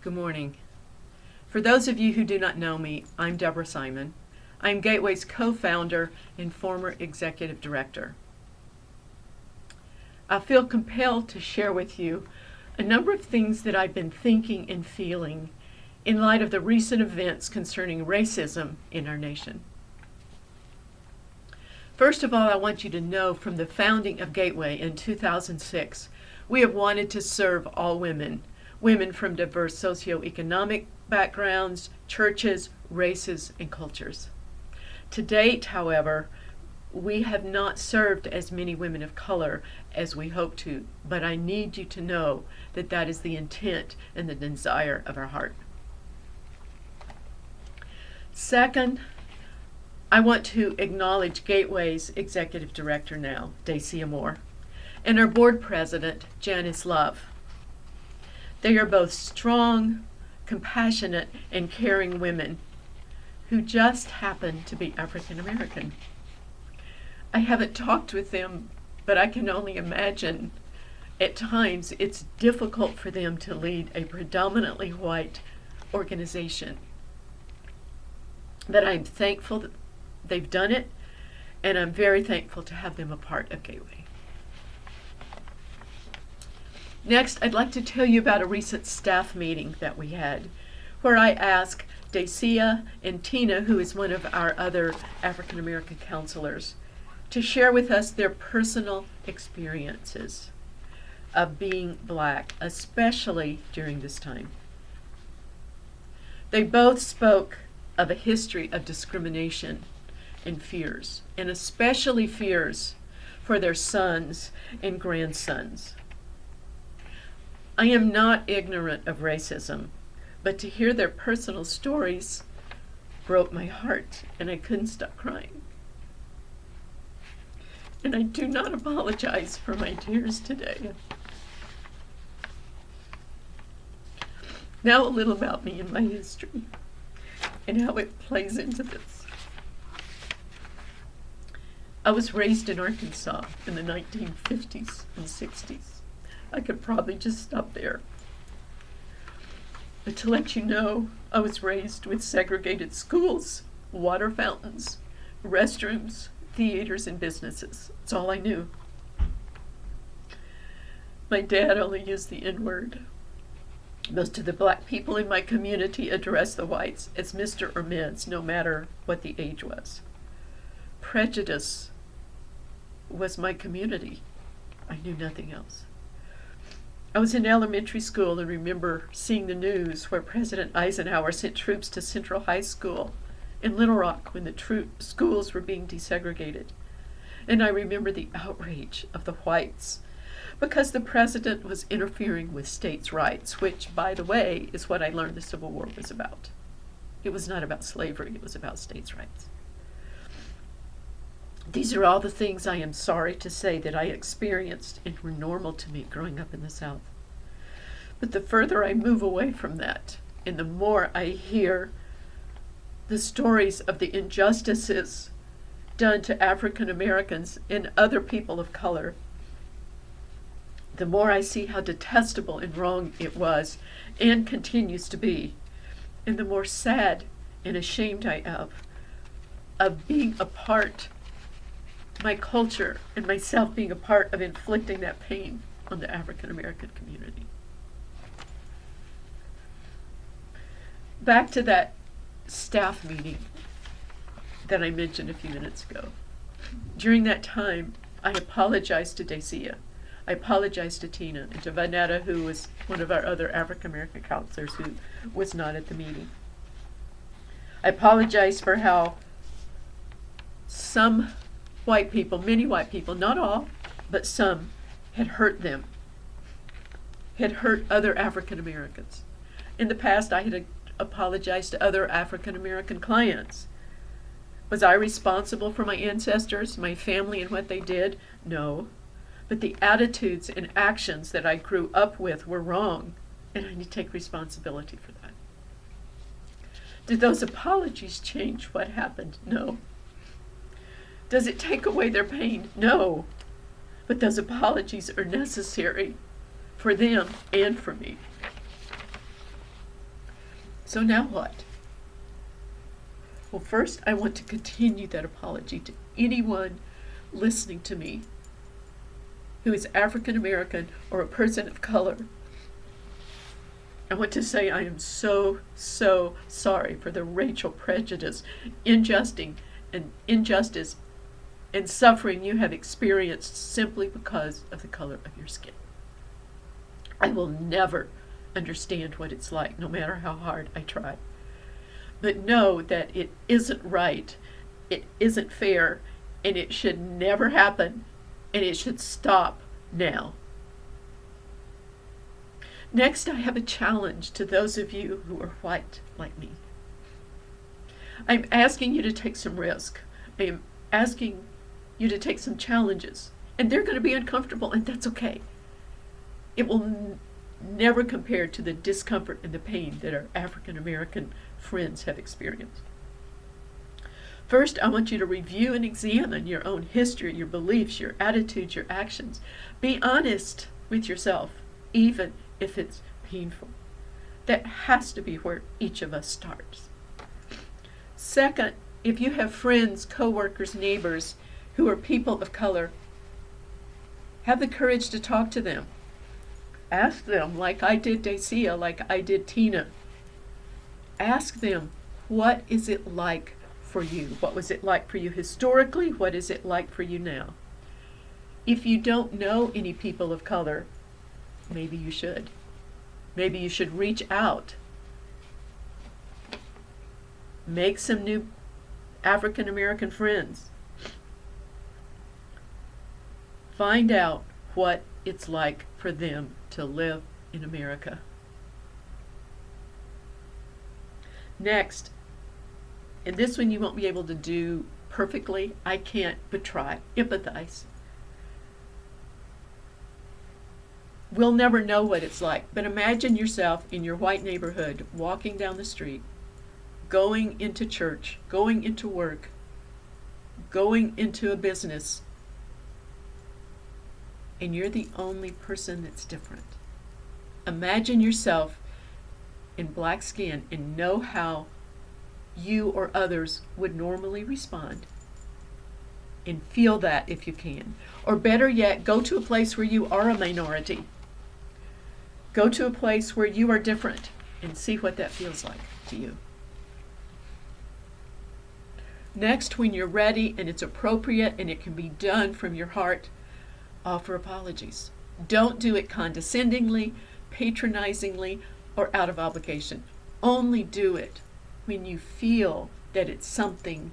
Good morning. For those of you who do not know me, I'm Deborah Simon. I'm Gateway's co-founder and former executive director. I feel compelled to share with you a number of things that I've been thinking and feeling in light of the recent events concerning racism in our nation. First of all, I want you to know from the founding of Gateway in 2006, we have wanted to serve all women from diverse socioeconomic backgrounds, churches, races, and cultures. To date, however, we have not served as many women of color as we hope to, but I need you to know that that is the intent and the desire of our heart. Second, I want to acknowledge Gateway's executive director now, Dacia Moore, and our board president, Janice Love. They are both strong, compassionate, and caring women who just happen to be African American. I haven't talked with them, but I can only imagine at times it's difficult for them to lead a predominantly white organization. But I'm thankful that they've done it, and I'm very thankful to have them a part of Gateway. Next, I'd like to tell you about a recent staff meeting that we had, where I asked Dacia and Tina, who is one of our other African American counselors, to share with us their personal experiences of being Black, especially during this time. They both spoke of a history of discrimination and fears, and especially fears for their sons and grandsons. I am not ignorant of racism, but to hear their personal stories broke my heart, and I couldn't stop crying. And I do not apologize for my tears today. Now a little about me and my history, and how it plays into this. I was raised in Arkansas in the 1950s and 60s. I could probably just stop there. But to let you know, I was raised with segregated schools, water fountains, restrooms, theaters, and businesses. That's all I knew. My dad only used the N-word. Most of the Black people in my community addressed the whites as Mr. or Ms., no matter what the age was. Prejudice was my community. I knew nothing else. I was in elementary school and remember seeing the news where President Eisenhower sent troops to Central High School in Little Rock when the schools were being desegregated. And I remember the outrage of the whites because the president was interfering with states' rights, which, by the way, is what I learned the Civil War was about. It was not about slavery, it was about states' rights. These are all the things I am sorry to say that I experienced and were normal to me growing up in the South. But the further I move away from that, and the more I hear the stories of the injustices done to African Americans and other people of color, the more I see how detestable and wrong it was and continues to be, and the more sad and ashamed I am of being a part, my culture and myself being a part of inflicting that pain on the African American community. Back to that staff meeting that I mentioned a few minutes ago. During that time, I apologized to Dacia. I apologized to Tina and to Vanetta, who was one of our other African American counselors who was not at the meeting. I apologized for how some white people, many white people, not all, but some, had hurt them, had hurt other African Americans. In the past, I had apologized to other African American clients. Was I responsible for my ancestors, my family, and what they did? No. But the attitudes and actions that I grew up with were wrong, and I need to take responsibility for that. Did those apologies change what happened? No. Does it take away their pain? No. But those apologies are necessary for them and for me. So now what? Well, first, I want to continue that apology to anyone listening to me who is African American or a person of color. I want to say I am so, so sorry for the racial prejudice, injustice, and suffering you have experienced simply because of the color of your skin. I will never understand what it's like, no matter how hard I try. But know that it isn't right, it isn't fair, and it should never happen, and it should stop now. Next, I have a challenge to those of you who are white like me. I'm asking you to take some risk. I am asking you to take some challenges, and they're going to be uncomfortable, and that's okay. It will never compare to the discomfort and the pain that our African American friends have experienced. First, I want you to review and examine your own history, your beliefs, your attitudes, your actions. Be honest with yourself, even if it's painful. That has to be where each of us starts. Second, if you have friends, coworkers, neighbors who are people of color, have the courage to talk to them. Ask them, like I did Dacia, like I did Tina. Ask them, what is it like for you? What was it like for you historically? What is it like for you now? If you don't know any people of color, maybe you should. Maybe you should reach out. Make some new African American friends. Find out what it's like for them to live in America. Next, and this one you won't be able to do perfectly, I can't, but try. Empathize. We'll never know what it's like, but imagine yourself in your white neighborhood, walking down the street, going into church, going into work, going into a business, and you're the only person that's different. Imagine yourself in black skin and know how you or others would normally respond. And feel that if you can. Or better yet, go to a place where you are a minority. Go to a place where you are different and see what that feels like to you. Next, when you're ready and it's appropriate and it can be done from your heart, offer apologies. Don't do it condescendingly, patronizingly, or out of obligation. Only do it when you feel that it's something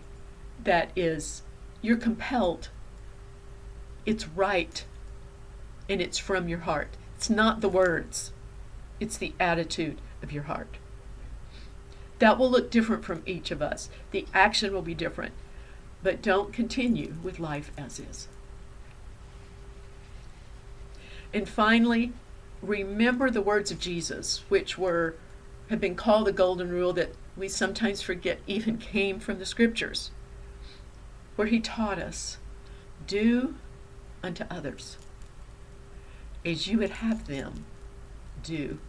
that is, you're compelled, it's right, and it's from your heart. It's not the words, it's the attitude of your heart. That will look different from each of us. The action will be different, but don't continue with life as is. And finally, remember the words of Jesus, which have been called the golden rule that we sometimes forget even came from the scriptures, where he taught us, do unto others as you would have them do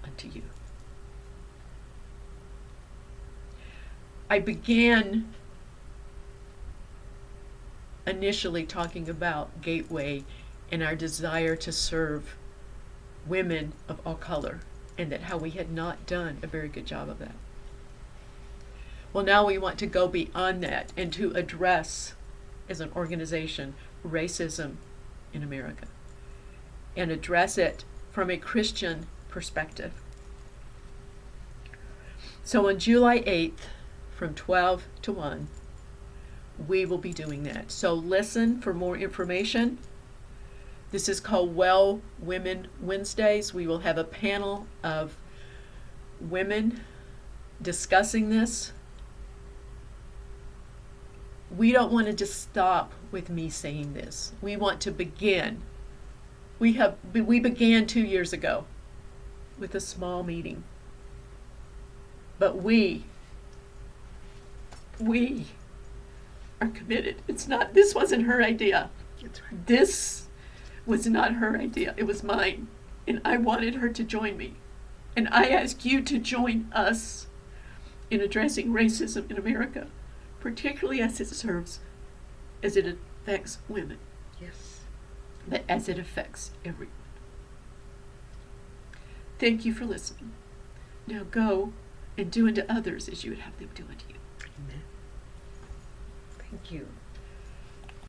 unto you. I began initially talking about Gateway and our desire to serve women of all color, and that how we had not done a very good job of that. Well, now we want to go beyond that and to address, as an organization, racism in America, and address it from a Christian perspective. So on July 8th, from 12 to 1, we will be doing that. So listen for more information. This is called Well Women Wednesdays. We will have a panel of women discussing this. We don't want to just stop with me saying this. We want to begin. We began 2 years ago with a small meeting. But we are committed. This wasn't her idea. That's right. This was not her idea. It was mine. And I wanted her to join me. And I ask you to join us in addressing racism in America, particularly as it affects women, Yes. but as it affects everyone. Thank you for listening. Now go and do unto others as you would have them do unto you. Amen. Thank you.